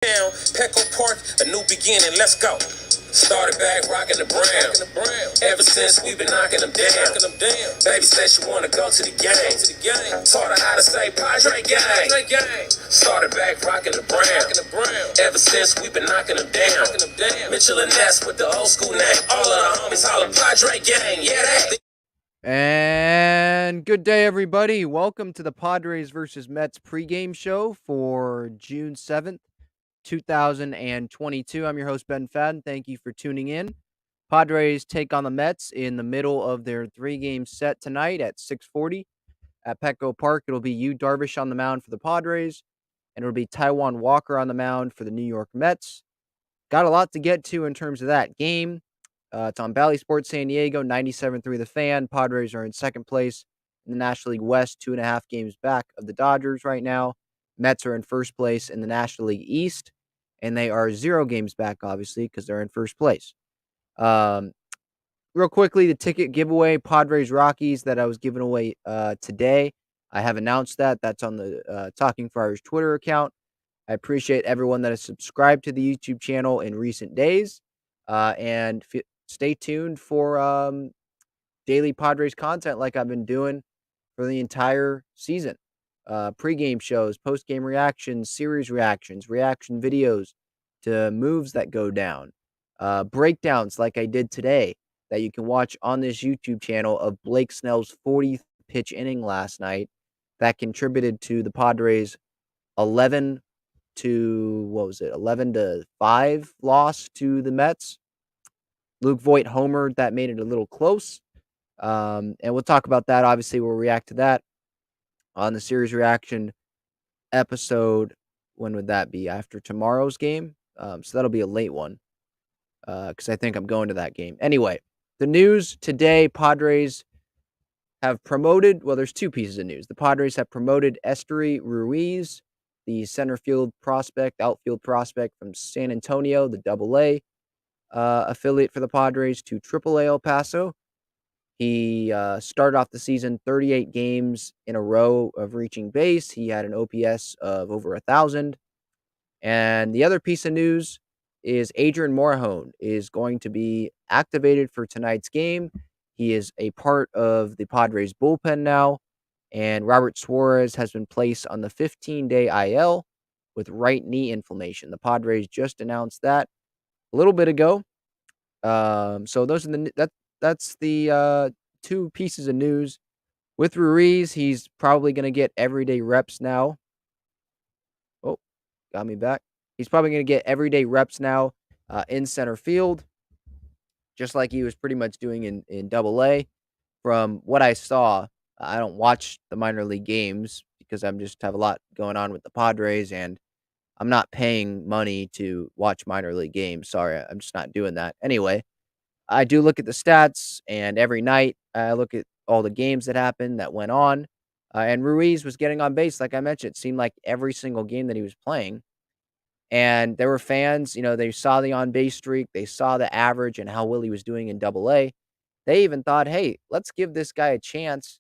Down, Petco Park, a new beginning, let's go. Started back rocking the brown. Ever since we've been knocking them down. Baby said she wanna go to the game. Taught her how to say Padre gang. Started back rocking the brown. Ever since we've been knocking them down. Mitchell and Ness with the old school name. All of the homies holler Padre gang. Yeah, they. And good day, everybody. Welcome to the Padres versus Mets pregame show for June 7th, 2022. I'm your host, Ben Fadden. Thank you for tuning in. Padres take on the Mets in the middle of their three-game set tonight at 6:40 at Petco Park. It'll be Yu Darvish on the mound for the Padres, and it'll be Taijuan Walker on the mound for the New York Mets. Got a lot to get to in terms of that game. It's on Bally Sports San Diego, 97.3 The Fan. Padres are in second place in the National League West, 2.5 games back of the Dodgers right now. Mets are in first place in the National League East, and they are 0 games back, obviously, because they're in first place. Real quickly, the ticket giveaway, Padres-Rockies, that I was giving away today. I have announced that. That's on the Talking Friars Twitter account. I appreciate everyone that has subscribed to the YouTube channel in recent days. And stay tuned for daily Padres content like I've been doing for the entire season. Pre-game shows, post-game reactions, series reactions, reaction videos to moves that go down. Breakdowns like I did today that you can watch on this YouTube channel of Blake Snell's 40th pitch inning last night that contributed to the Padres' 11 to 5 loss to the Mets. Luke Voit homered, that made it a little close. And we'll talk about that. Obviously, we'll react to that on the series reaction episode. When would that be? After tomorrow's game? So that'll be a late one because I think I'm going to that game. Anyway, the news today, Padres have promoted, well, there's two pieces of news. The Padres have promoted Esteury Ruiz, the center field prospect, outfield prospect from San Antonio, the AA affiliate for the Padres, to AAA El Paso. He started off the season 38 games in a row of reaching base. He had an OPS of over 1,000. And the other piece of news is Adrian Morejon is going to be activated for tonight's game. He is a part of the Padres bullpen now. And Robert Suarez has been placed on the 15-day IL with right knee inflammation. The Padres just announced that a little bit ago. So those are that's the two pieces of news. With Ruiz, he's probably going to get everyday reps now. Oh, got me back. He's probably going to get everyday reps now in center field, just like he was pretty much doing in AA. From what I saw, I don't watch the minor league games because I'm just have a lot going on with the Padres, and I'm not paying money to watch minor league games. Sorry, I'm just not doing that. Anyway, I do look at the stats, and every night I look at all the games that happened, that went on. And Ruiz was getting on base, like I mentioned. It seemed like every single game that he was playing. And there were fans, they saw the on-base streak. They saw the average and how well he was doing in AA. They even thought, hey, let's give this guy a chance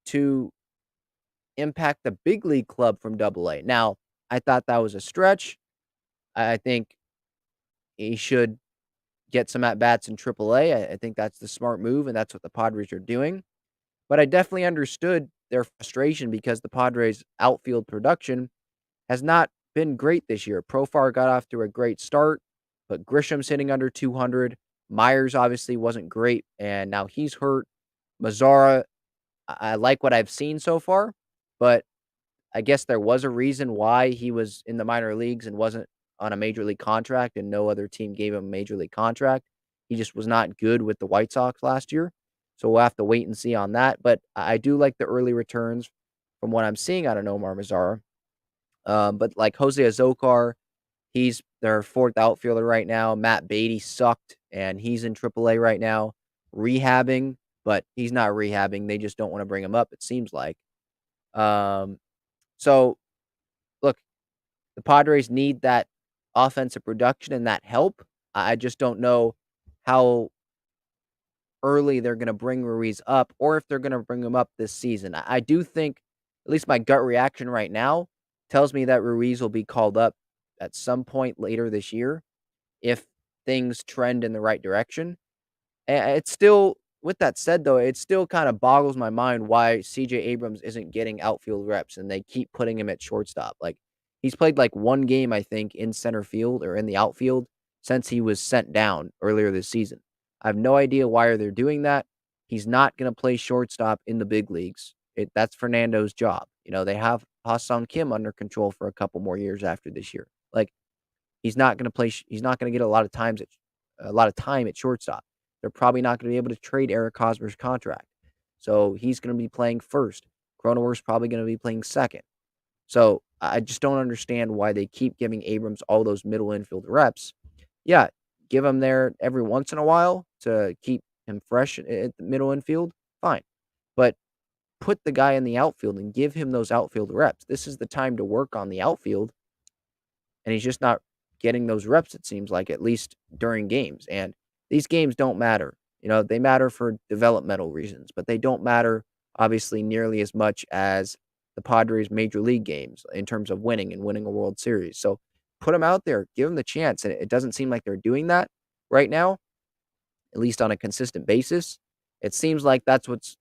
to impact the big league club from AA. Now, I thought that was a stretch. I think he should get some at-bats in AAA. I think that's the smart move, and that's what the Padres are doing. But I definitely understood their frustration because the Padres' outfield production has not been great this year. Profar got off to a great start, but Grisham's hitting under 200. Myers obviously wasn't great, and now he's hurt. Mazzara, I like what I've seen so far, but I guess there was a reason why he was in the minor leagues and wasn't on a major league contract, and no other team gave him a major league contract. He just was not good with the White Sox last year. So we'll have to wait and see on that. But I do like the early returns from what I'm seeing out of Nomar Mazzara. But like Jose Azocar, he's their fourth outfielder right now. Matt Beatty sucked, and he's in AAA right now, rehabbing, but he's not rehabbing. They just don't want to bring him up, it seems like. So, look, the Padres need that offensive production and that help. I just don't know how early they're going to bring Ruiz up or if they're going to bring him up this season. I do think, at least my gut reaction right now, tells me that Ruiz will be called up at some point later this year if things trend in the right direction. And it's still, with that said, though, it still kind of boggles my mind why CJ Abrams isn't getting outfield reps and they keep putting him at shortstop. Like, he's played like one game, I think, in center field or in the outfield since he was sent down earlier this season. I have no idea why they're doing that. He's not going to play shortstop in the big leagues. That's Fernando's job. They have Ha-Sung Kim under control for a couple more years after this year. Like, he's not going to play. He's not going to get a lot of time at shortstop. They're probably not going to be able to trade Eric Hosmer's contract, so he's going to be playing first. Cronenworth's probably going to be playing second. So I just don't understand why they keep giving Abrams all those middle infield reps. Yeah, give him there every once in a while to keep him fresh at the middle infield. Fine, but put the guy in the outfield and give him those outfield reps. This is the time to work on the outfield, and he's just not getting those reps, it seems like, at least during games. And these games don't matter. They matter for developmental reasons, but they don't matter, obviously, nearly as much as the Padres' major league games in terms of winning and winning a World Series. So put him out there, give him the chance. And it doesn't seem like they're doing that right now, at least on a consistent basis. It seems like that's what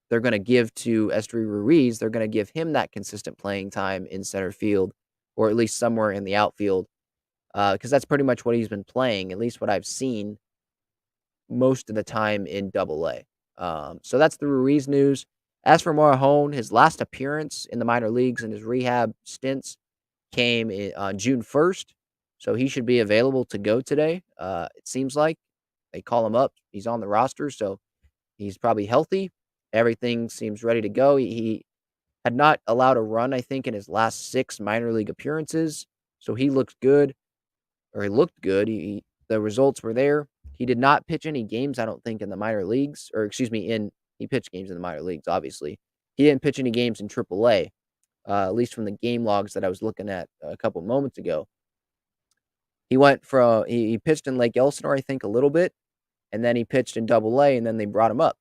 they're going to give to Esteury Ruiz. They're going to give him that consistent playing time in center field, or at least somewhere in the outfield, because that's pretty much what he's been playing, at least what I've seen most of the time in Double-A. So that's the Ruiz news. As for Morejon, his last appearance in the minor leagues and his rehab stints came on June 1st, so he should be available to go today. It seems like they call him up. He's on the roster, so he's probably healthy. Everything seems ready to go. He had not allowed a run, I think, in his last 6 minor league appearances, so he looks good, or he looked good. The results were there. He did not pitch any games, I don't think, in the minor leagues, or excuse me, he pitched games in the minor leagues, obviously. He didn't pitch any games in Triple-A, at least from the game logs that I was looking at a couple moments ago. He pitched in Lake Elsinore, I think, a little bit, and then he pitched in Double-A, and then they brought him up,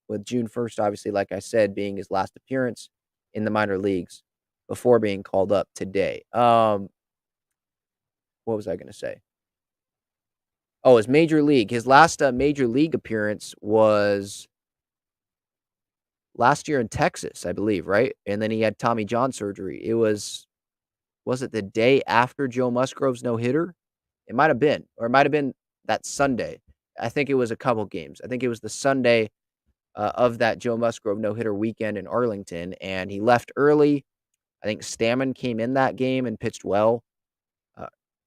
with June 1st, obviously, like I said, being his last appearance in the minor leagues before being called up today. What was I going to say? Oh, his major league. His last major league appearance was last year in Texas, I believe, right? And then he had Tommy John surgery. Was it the day after Joe Musgrove's no-hitter? It might have been, or it might have been that Sunday. I think it was a couple games. I think it was the Sunday of that Joe Musgrove no-hitter weekend in Arlington, and he left early. I think Stammen came in that game and pitched well.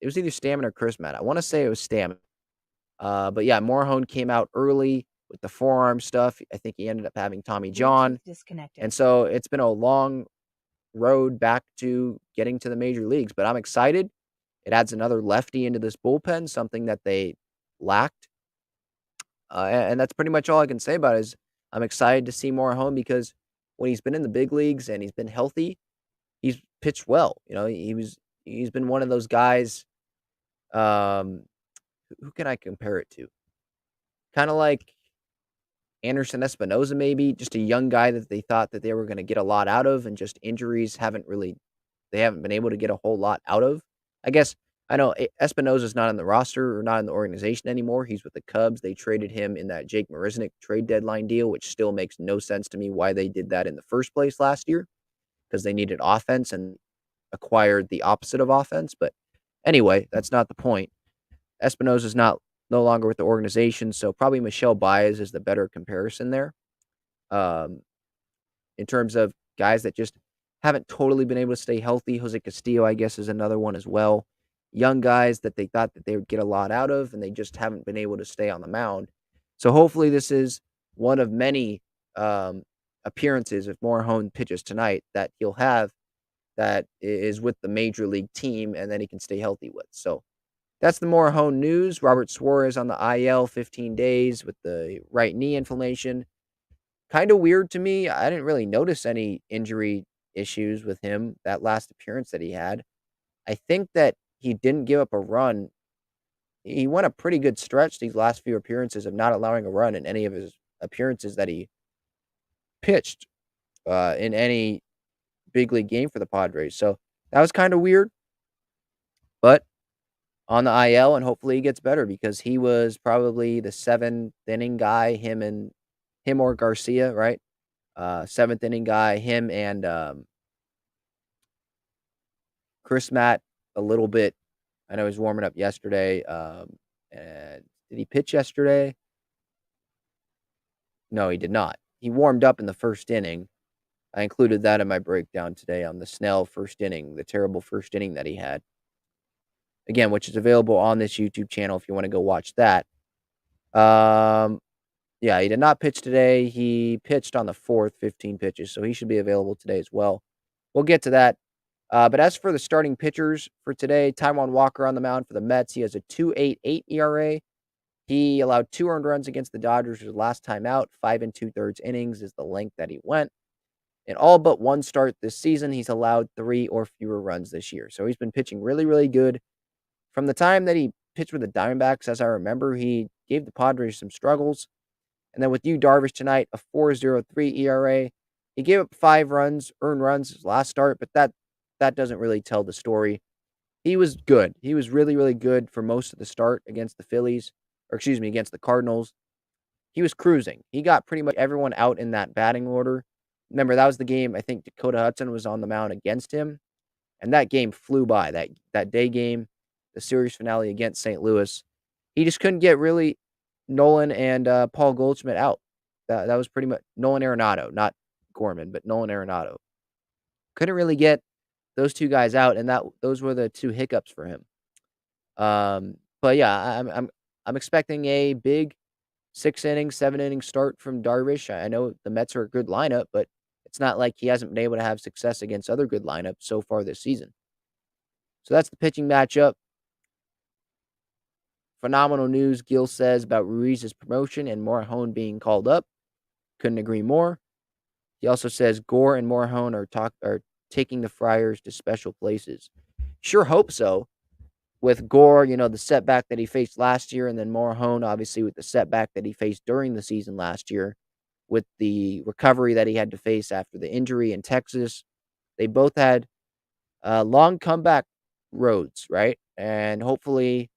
It was either Stammen or Chris Matt. I want to say it was Stammen. But yeah, Morejon came out early with the forearm stuff. I think he ended up having Tommy John. And so it's been a long road back to getting to the major leagues, but I'm excited. It adds another lefty into this bullpen, something that they lacked. And that's pretty much all I can say about it. Is I'm excited to see Morejon because when he's been in the big leagues and he's been healthy, he's pitched well. He's been one of those guys. Who can I compare it to? Kind of like Anderson Espinoza, maybe, just a young guy that they thought that they were going to get a lot out of, and just injuries they haven't been able to get a whole lot out of. I guess, I know Espinoza's not on the roster or not in the organization anymore. He's with the Cubs. They traded him in that Jake Marisnick trade deadline deal, which still makes no sense to me why they did that in the first place last year, because they needed offense and acquired the opposite of offense. But anyway, that's not the point. Espinoza's no longer with the organization, so probably Michel Baez is the better comparison there. In terms of guys that just haven't totally been able to stay healthy. Jose Castillo, I guess, is another one as well. Young guys that they thought that they would get a lot out of, and they just haven't been able to stay on the mound. So hopefully this is one of many appearances, if Morejon pitches tonight, that he'll have that is with the major league team and that he can stay healthy with. So that's the Morejon news. Robert Suarez on the IL 15 days with the right knee inflammation. Kind of weird to me. I didn't really notice any injury issues with him that last appearance that he had. I think that he didn't give up a run. He went a pretty good stretch these last few appearances of not allowing a run in any of his appearances that he pitched in any big league game for the Padres. So that was kind of weird. but on the IL, and hopefully he gets better because he was probably the seventh inning guy, him or Garcia, right? Seventh inning guy, him and Chris Matt a little bit. I know he's warming up yesterday. And did he pitch yesterday? No, he did not. He warmed up in the first inning. I included that in my breakdown today on the Snell first inning, the terrible first inning that he had. Again, which is available on this YouTube channel if you want to go watch that. Yeah, he did not pitch today. He pitched on the fourth, 15 pitches, so he should be available today as well. We'll get to that. But as for the starting pitchers for today, Taijuan Walker on the mound for the Mets. He has a 2.88 ERA. He allowed 2 earned runs against the Dodgers his last time out. 5 2/3 innings is the length that he went. In all but one start this season, he's allowed 3 or fewer runs this year. So he's been pitching really, really good. From the time that he pitched with the Diamondbacks, as I remember, he gave the Padres some struggles. And then with Yu Darvish tonight, a 4.03 ERA. He gave up 5 earned runs his last start, but that doesn't really tell the story. He was good. He was really, really good for most of the start against the Phillies, or excuse me, against the Cardinals. He was cruising. He got pretty much everyone out in that batting order. Remember, that was the game I think Dakota Hudson was on the mound against him, and that game flew by. That day game, the series finale against St. Louis, he just couldn't get really Nolan and Paul Goldschmidt out. That was pretty much Nolan Arenado, not Gorman, but Nolan Arenado. Couldn't really get those 2 guys out, and those were the 2 hiccups for him. But yeah, I'm expecting a big 6 inning, 7 inning start from Darvish. I know the Mets are a good lineup, but it's not like he hasn't been able to have success against other good lineups so far this season. So that's the pitching matchup. Phenomenal news, Gil says, about Ruiz's promotion and Morejon being called up. Couldn't agree more. He also says Gore and Morejon are taking the Friars to special places. Sure hope so. With Gore, the setback that he faced last year, and then Morejon, obviously, with the setback that he faced during the season last year, with the recovery that he had to face after the injury in Texas. They both had long comeback roads, right? And hopefully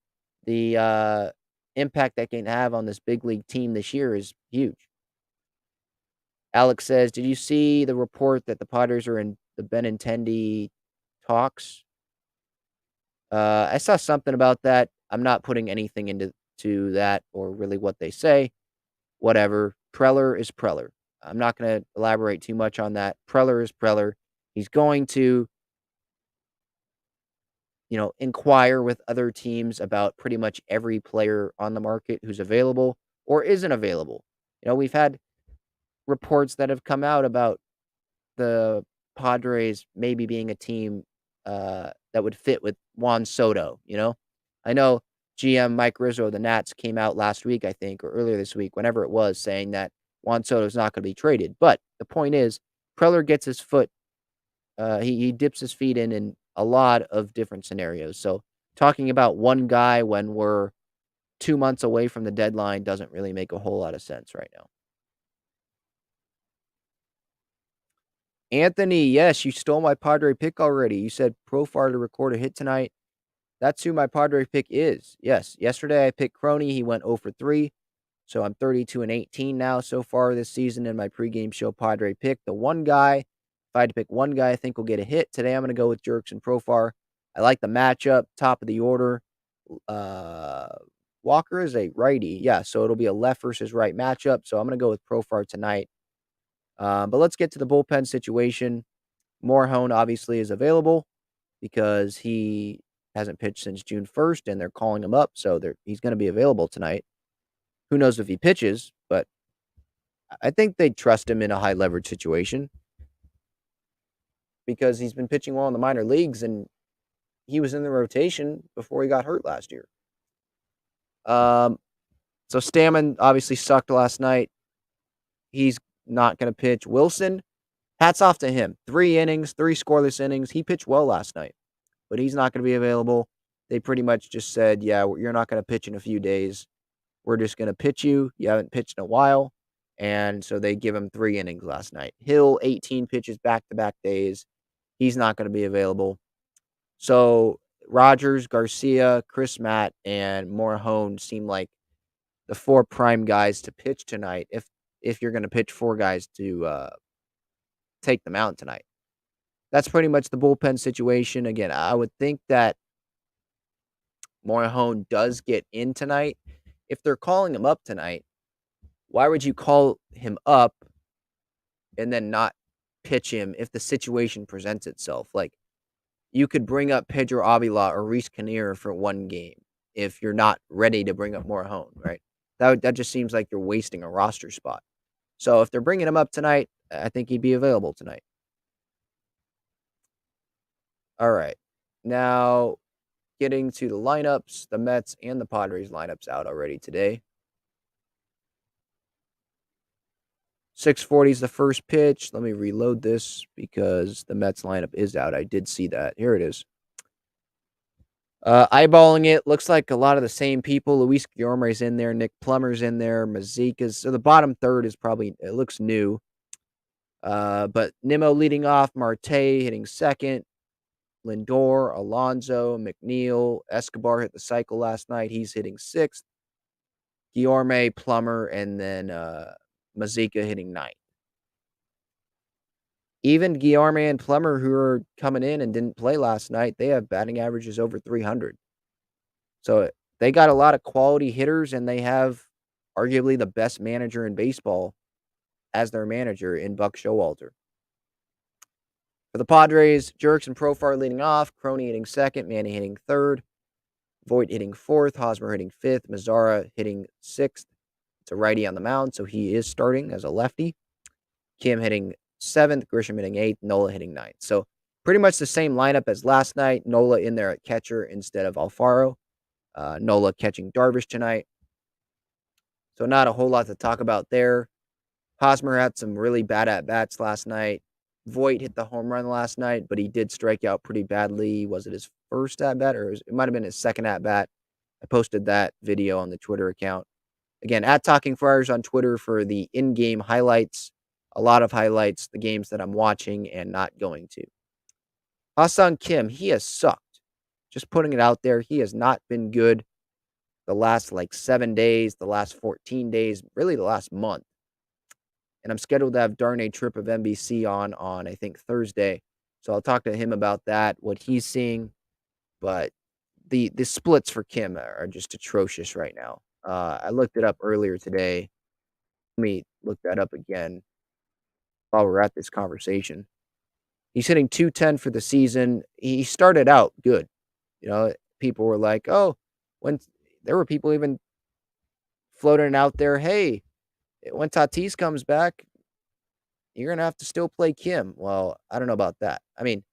the impact that can have on this big league team this year is huge. Alex says, did you see the report that the Padres are in the Benintendi talks? I saw something about that. I'm not putting anything into that or really what they say. Whatever. Preller is Preller. I'm not going to elaborate too much on that. Preller is Preller. He's going to, inquire with other teams about pretty much every player on the market who's available or isn't available. We've had reports that have come out about the Padres maybe being a team that would fit with Juan Soto, I know GM Mike Rizzo of the Nats came out last week, I think, or earlier this week, whenever it was, saying that Juan Soto is not going to be traded. But the point is, Preller gets his foot, he dips his feet in a lot of different scenarios. So talking about one guy when we're 2 months away from the deadline doesn't really make a whole lot of sense right now. Anthony, yes, you stole my Padre pick already. You said Profar to record a hit tonight. That's who my Padre pick is. Yes, yesterday I picked Crony. He went 0 for 3. So I'm 32-18 now so far this season in my pregame show Padre pick. The one guy, if I had to pick one guy I think will get a hit, today I'm going to go with Jerks and Profar. I like the matchup, top of the order. Walker is a righty. Yeah, so it'll be a left versus right matchup. So I'm going to go with Profar tonight. But let's get to the bullpen situation. Morejon obviously is available because he hasn't pitched since June 1st, and they're calling him up, so he's going to be available tonight. Who knows if he pitches, but I think they trust him in a high-leverage situation because he's been pitching well in the minor leagues, and he was in the rotation before he got hurt last year. So Stammen obviously sucked last night. He's not going to pitch. Wilson, hats off to him. 3 innings, 3 scoreless innings. He pitched well last night, but he's not going to be available. They pretty much just said, yeah, you're not going to pitch in a few days. We're just going to pitch you. You haven't pitched in a while. And so they give him 3 innings last night. Hill, 18 pitches back-to-back days. He's not going to be available. So Rogers, Garcia, Chris Matt, and Morahone seem like the 4 prime guys to pitch tonight if you're gonna pitch 4 guys to, take the mound tonight. That's pretty much the bullpen situation. Again, I would think that Morahone does get in tonight. If they're calling him up tonight, why would you call him up and then not pitch him if the situation presents itself? Like, you could bring up Pedro Avila or Reese Kinnear for 1 game if you're not ready to bring up Morahone, right? That just seems like you're wasting a roster spot. So if they're bringing him up tonight, I think he'd be available tonight. All right. Now, getting to the lineups, the Mets and the Padres lineups out already today. 6:40 is the first pitch. Let me reload this because the Mets lineup is out. I did see that. Here it is. Eyeballing it, looks like a lot of the same people. Luis Guillorme's in there. Nick Plummer's in there. Mazika's. So the bottom third is probably, it looks new. But Nimmo leading off. Marte hitting second. Lindor, Alonso, McNeil. Escobar hit the cycle last night. He's hitting sixth. Guillorme, Plummer, and then Mazika hitting ninth. Even Guillorme and Plummer, who are coming in and didn't play last night, they have batting averages over 300. So they got a lot of quality hitters, and they have arguably the best manager in baseball as their manager in Buck Showalter. For the Padres, Jerks and Profar leading off, Crony hitting second, Manny hitting third, Voit hitting fourth, Hosmer hitting fifth, Mazzara hitting sixth. It's a righty on the mound, so he is starting as a lefty. Kim hitting seventh, Grisham hitting eighth, Nola hitting ninth. So pretty much the same lineup as last night. Nola in there at catcher instead of Alfaro. Nola catching Darvish tonight. So not a whole lot to talk about there. Hosmer had some really bad at-bats last night. Voit hit the home run last night, but he did strike out pretty badly. Was it his first at-bat, or it might have been his second at-bat? I posted that video on the Twitter account. Again, at Talking Friars on Twitter for the in-game highlights. A lot of highlights, the games that I'm watching and not going to. Ha-Seong Kim, he has sucked. Just putting it out there, he has not been good the last 7 days, the last 14 days, really the last month. And I'm scheduled to have Darnay Trip of NBC on I think, Thursday. So I'll talk to him about that, what he's seeing. But the splits for Kim are just atrocious right now. I looked it up earlier today. Let me look that up again while we're at this conversation. He's hitting 210 for the season. He started out good. People were like, oh, when there were people even floating out there, hey, when Tatis comes back, you're going to have to still play Kim. Well, I don't know about that. I mean,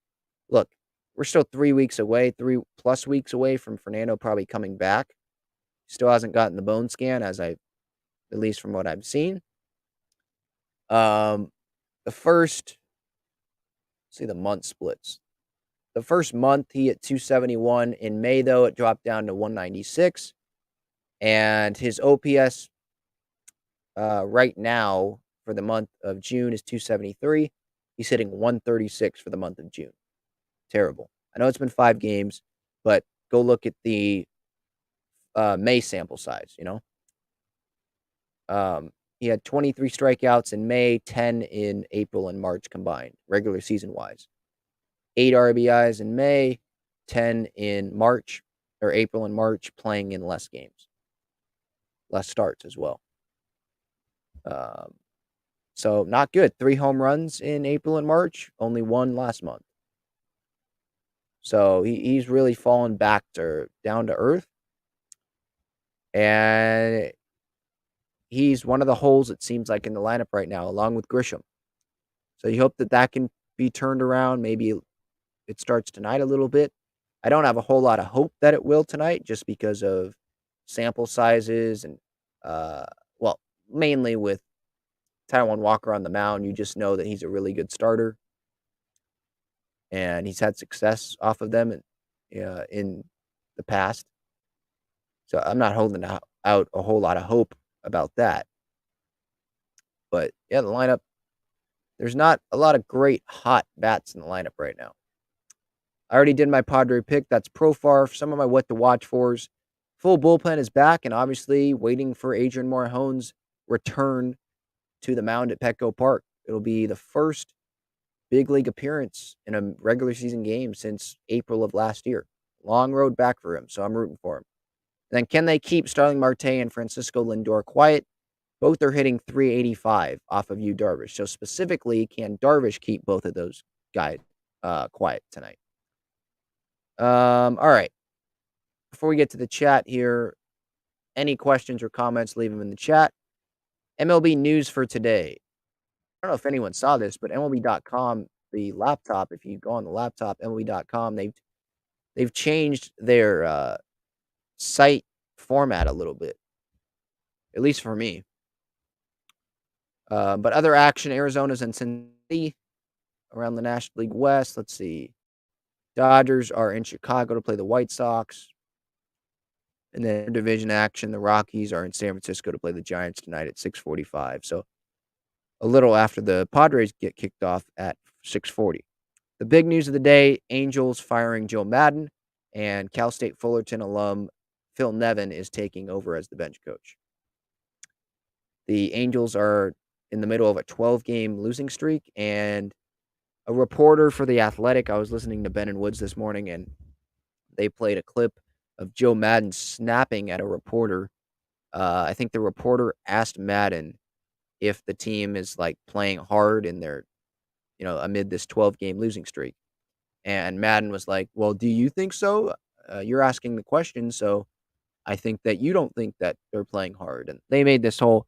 look, we're still 3 weeks away, 3+ weeks away from Fernando probably coming back. Still hasn't gotten the bone scan, at least from what I've seen. The first, see the month splits. The first month, he hit 271. In May, though, it dropped down to 196. And his OPS right now for the month of June is 273. He's hitting 136 for the month of June. Terrible. I know it's been 5 games, but go look at the May sample size, He had 23 strikeouts in May, 10 in April and March combined, regular season-wise. 8 RBIs in May, 10 in March, or April and March, playing in less games. Less starts as well. So not good. 3 home runs in April and March, only 1 last month. So he's really fallen back down to earth. And he's one of the holes, it seems like, in the lineup right now, along with Grisham. So you hope that can be turned around. Maybe it starts tonight a little bit. I don't have a whole lot of hope that it will tonight just because of sample sizes and, mainly with Taijuan Walker on the mound. You just know that he's a really good starter. And he's had success off of them in the past. So I'm not holding out a whole lot of hope about that. But, yeah, the lineup, there's not a lot of great hot bats in the lineup right now. I already did my Padre pick. That's Profar. Some of my what to watch fors. Full bullpen is back, and obviously waiting for Adrian Morejon's return to the mound at Petco Park. It'll be the first big league appearance in a regular season game since April of last year. Long road back for him, so I'm rooting for him. And then can they keep Starling Marte and Francisco Lindor quiet? Both are hitting 385 off of Yu Darvish. So specifically, can Darvish keep both of those guys quiet tonight? All right. Before we get to the chat here, any questions or comments, leave them in the chat. MLB news for today. I don't know if anyone saw this, but MLB.com, the laptop, if you go on the laptop, MLB.com, they've changed their site format a little bit, at least for me. But other action, Arizona's in Cincinnati around the National League West. Let's see. Dodgers are in Chicago to play the White Sox. And then division action, the Rockies are in San Francisco to play the Giants tonight at 6:45. So a little after the Padres get kicked off at 6:40. The big news of the day, Angels firing Joe Madden, and Cal State Fullerton alum Phil Nevin is taking over as the bench coach. The Angels are in the middle of a 12-game losing streak, and a reporter for The Athletic, I was listening to Ben and Woods this morning, and they played a clip of Joe Madden snapping at a reporter. I think the reporter asked Madden if the team is like playing hard in their, amid this 12-game losing streak. And Madden was like, well, do you think so? You're asking the question, so I think that you don't think that they're playing hard. And they made this whole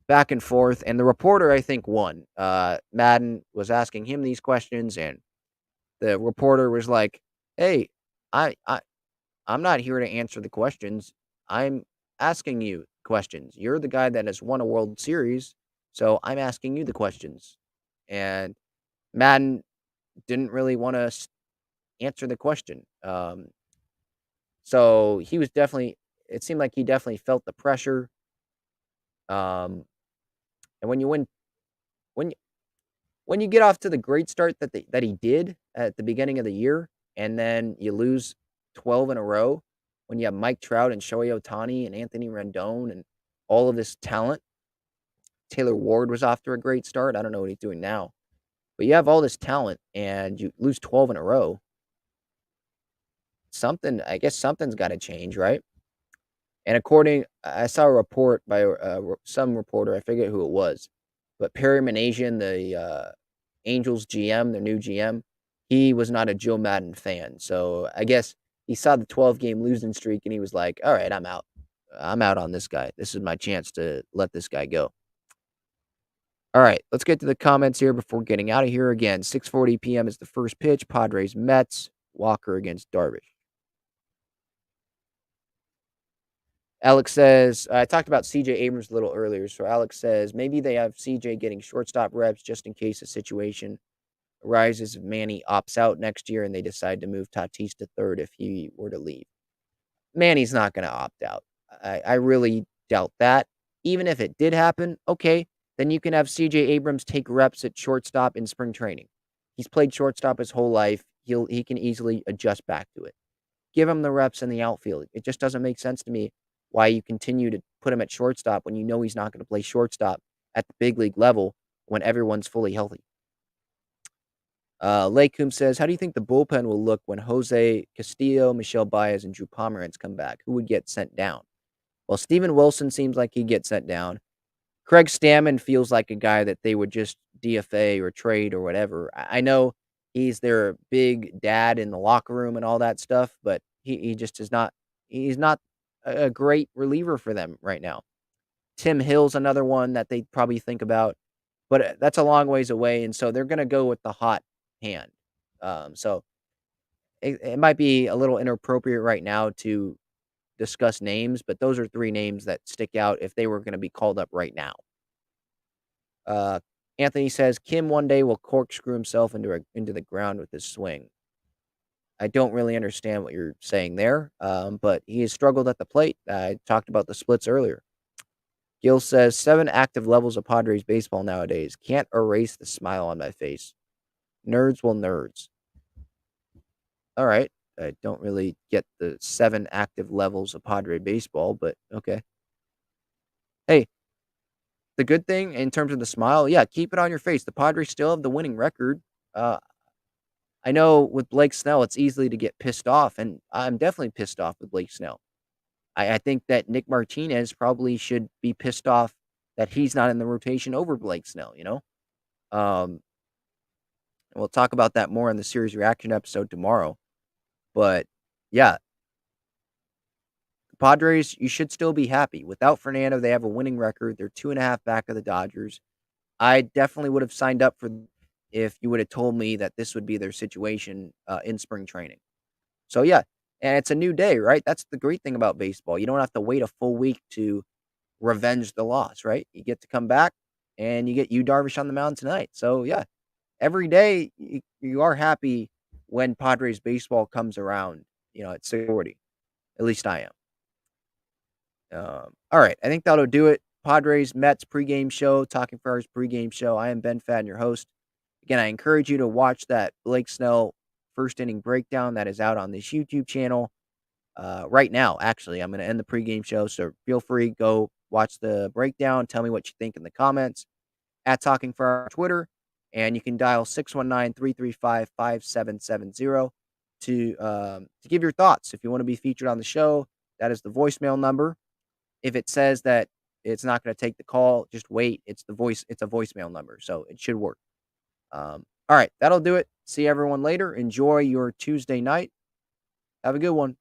back and forth, and the reporter, I think, won. Madden was asking him these questions, and the reporter was like, hey, I'm not here to answer the questions. I'm asking you questions. You're the guy that has won a World Series, so I'm asking you the questions. And Madden didn't really want to answer the question. So he was it seemed like he definitely felt the pressure. And when you win, when you get off to the great start that he did at the beginning of the year, and then you lose 12 in a row, when you have Mike Trout and Shohei Ohtani and Anthony Rendon and all of this talent. Taylor Ward was off to a great start. I don't know what he's doing now. But you have all this talent and you lose 12 in a row. I guess something's got to change, right? And I saw a report by some reporter, I forget who it was, but Perry Manasian, the Angels GM, their new GM, he was not a Joe Madden fan. So I guess he saw the 12-game losing streak and he was like, all right, I'm out. I'm out on this guy. This is my chance to let this guy go. All right, let's get to the comments here before getting out of here. Again, 6:40 p.m. is the first pitch. Padres Mets. Walker against Darvish. Alex says, I talked about C.J. Abrams a little earlier. So Alex says, maybe they have C.J. getting shortstop reps just in case a situation arises if Manny opts out next year and they decide to move Tatis to third if he were to leave. Manny's not going to opt out. I really doubt that. Even if it did happen, okay, then you can have C.J. Abrams take reps at shortstop in spring training. He's played shortstop his whole life. He can easily adjust back to it. Give him the reps in the outfield. It just doesn't make sense to me why you continue to put him at shortstop when you know he's not going to play shortstop at the big league level when everyone's fully healthy. Lakeum says, how do you think the bullpen will look when Jose Castillo, Michelle Baez, and Drew Pomeranz come back? Who would get sent down? Well, Steven Wilson seems like he'd get sent down. Craig Stammen feels like a guy that they would just DFA or trade or whatever. I know he's their big dad in the locker room and all that stuff, but he just is not. He's not a great reliever for them right now. Tim Hill's another one that they probably think about, but that's a long ways away, and so they're going to go with the hot hand. So it might be a little inappropriate right now to discuss names, but those are three names that stick out if they were going to be called up right now. Anthony says Kim one day will corkscrew himself into the ground with his swing. I don't really understand what you're saying there, but he has struggled at the plate. I talked about the splits earlier. Gil says 7 active levels of Padres baseball nowadays. Can't erase the smile on my face. Nerds will nerds. All right. I don't really get the 7 active levels of Padre baseball, but okay. Hey, the good thing in terms of the smile, yeah, keep it on your face. The Padres still have the winning record. Uh, I know with Blake Snell, it's easily to get pissed off, and I'm definitely pissed off with Blake Snell. I think that Nick Martinez probably should be pissed off that he's not in the rotation over Blake Snell, you know? Um, and we'll talk about that more in the series reaction episode tomorrow. But yeah, the Padres, you should still be happy. Without Fernando, they have a winning record. They're 2.5 back of the Dodgers. I definitely would have signed up for if you would have told me that this would be their situation in spring training. So yeah, and it's a new day, right? That's the great thing about baseball. You don't have to wait a full week to revenge the loss, right? You get to come back and you get Yu Darvish on the mound tonight. So yeah, every day you are happy when Padres baseball comes around. At 6:40. At least I am. All right, I think that'll do it. Padres Mets pregame show, Talking Friars pregame show. I am Ben Fadden, your host. Again, I encourage you to watch that Blake Snell first inning breakdown that is out on this YouTube channel right now. Actually, I'm going to end the pregame show, so feel free, go watch the breakdown. Tell me what you think in the comments at Talking Friars on Twitter, and you can dial 619-335-5770 to give your thoughts. If you want to be featured on the show, that is the voicemail number. If it says that it's not going to take the call, just wait. It's a voicemail number, so it should work. All right, that'll do it. See everyone later. Enjoy your Tuesday night. Have a good one.